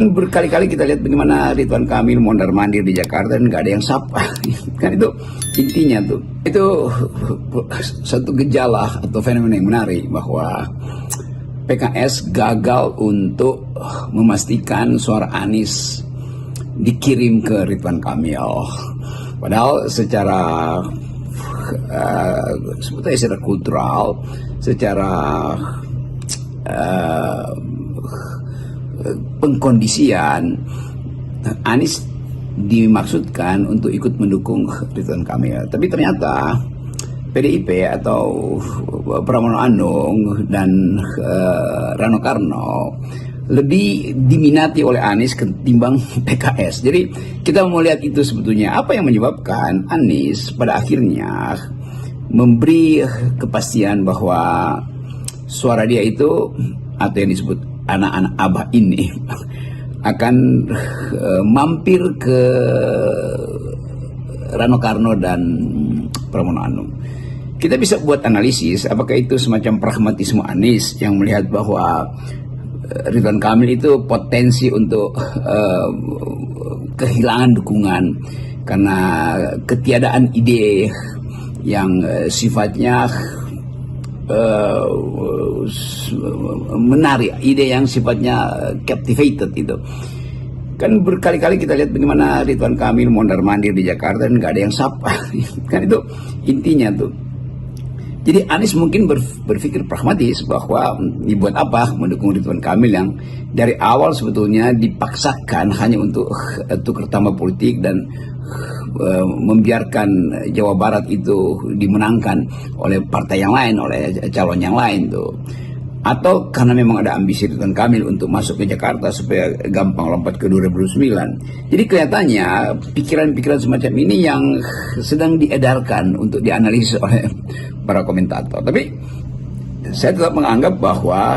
Berkali-kali kita lihat bagaimana Ridwan Kamil mondar-mandir di Jakarta dan nggak ada yang sapa. Kan itu intinya tuh. Itu satu gejala atau fenomena yang menarik bahwa PKS gagal untuk memastikan suara Anies dikirim ke Ridwan Kamil. Padahal secara sebetulnya secara kultural, secara pengkondisian, Anies dimaksudkan untuk ikut mendukung Ridwan Kamil. Tapi ternyata PDIP atau Pramono Anung dan Rano Karno lebih diminati oleh Anies ketimbang PKS. Jadi kita mau lihat itu sebetulnya apa yang menyebabkan Anies pada akhirnya memberi kepastian bahwa suara dia itu atau yang disebut anak-anak abah ini akan mampir ke Rano Karno dan Pramono Anung. Kita bisa buat analisis apakah itu semacam pragmatisme Anies yang melihat bahwa Ridwan Kamil itu potensi untuk kehilangan dukungan karena ketiadaan ide yang sifatnya menarik, ide yang sifatnya captivated itu. Kan berkali-kali kita lihat bagaimana Ridwan Kamil mondar-mandir di Jakarta dan nggak ada yang sapa. Kan itu intinya tuh. Jadi Anies mungkin berpikir pragmatis bahwa dibuat apa mendukung Ridwan Kamil yang dari awal sebetulnya dipaksakan hanya untuk tukar tambah politik dan membiarkan Jawa Barat itu dimenangkan oleh partai yang lain, oleh calon yang lain tuh. Atau karena memang ada ambisi Ridwan Kamil untuk masuk ke Jakarta supaya gampang lompat ke 2009. Jadi kelihatannya pikiran-pikiran semacam ini yang sedang diedarkan untuk dianalisis oleh para komentator. Tapi saya tetap menganggap bahwa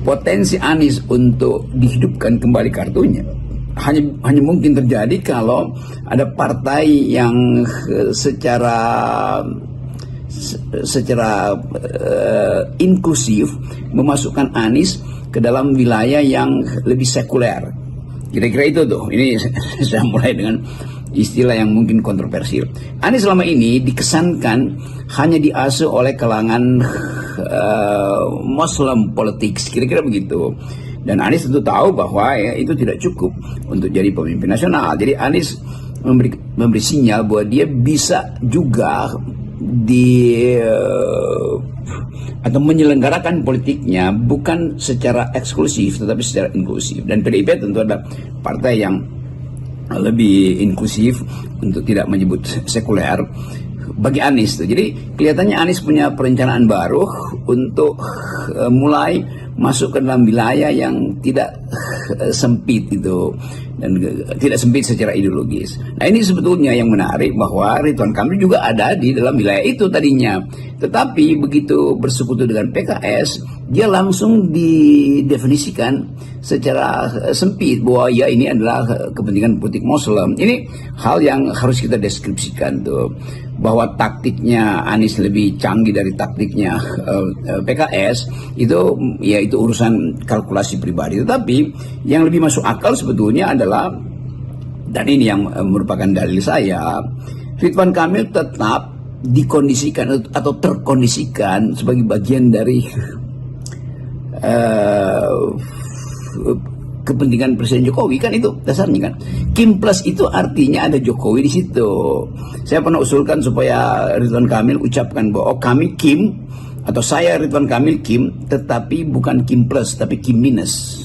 potensi Anies untuk dihidupkan kembali kartunya hanya mungkin terjadi kalau ada partai yang secara inklusif memasukkan Anies ke dalam wilayah yang lebih sekuler. Kira-kira itu tuh. Ini saya mulai dengan istilah yang mungkin kontroversial. Anies selama ini dikesankan hanya diasuh oleh kalangan Muslim politics, kira-kira begitu. Dan Anies tentu tahu bahwa ya, itu tidak cukup untuk jadi pemimpin nasional. Jadi Anies memberi sinyal bahwa dia bisa juga atau menyelenggarakan politiknya bukan secara eksklusif tetapi secara inklusif. Dan PDIP tentu adalah partai yang lebih inklusif untuk tidak menyebut sekuler bagi Anies tuh. Jadi kelihatannya Anies punya perencanaan baru untuk mulai masuk ke dalam wilayah yang tidak sempit itu dan tidak sempit secara ideologis. Nah ini sebetulnya yang menarik bahwa Ridwan Kamil juga ada di dalam wilayah itu tadinya. Tetapi begitu bersekutu dengan PKS, dia langsung didefinisikan secara sempit bahwa ya ini adalah kepentingan politik Muslim. Ini hal yang harus kita deskripsikan tuh, bahwa taktiknya Anies lebih canggih dari taktiknya PKS itu ya itu urusan kalkulasi pribadi. Tetapi yang lebih masuk akal sebetulnya adalah, dan ini yang merupakan dalil saya, Ridwan Kamil tetap dikondisikan atau terkondisikan sebagai bagian dari kepentingan Presiden Jokowi, kan itu dasarnya kan. Kim plus itu artinya ada Jokowi di situ. Saya pernah usulkan supaya Ridwan Kamil ucapkan bahwa kami Kim atau saya Ridwan Kamil Kim, tetapi bukan Kim plus tapi Kim minus.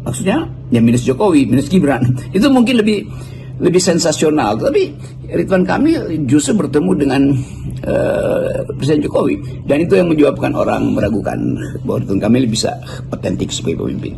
Maksudnya ya minus Jokowi, minus Gibran. Itu mungkin lebih sensasional. Tapi Ridwan Kamil justru bertemu dengan Presiden Jokowi, dan itu yang menyebabkan orang meragukan bahwa Ridwan Kamil bisa otentik sebagai pemimpin.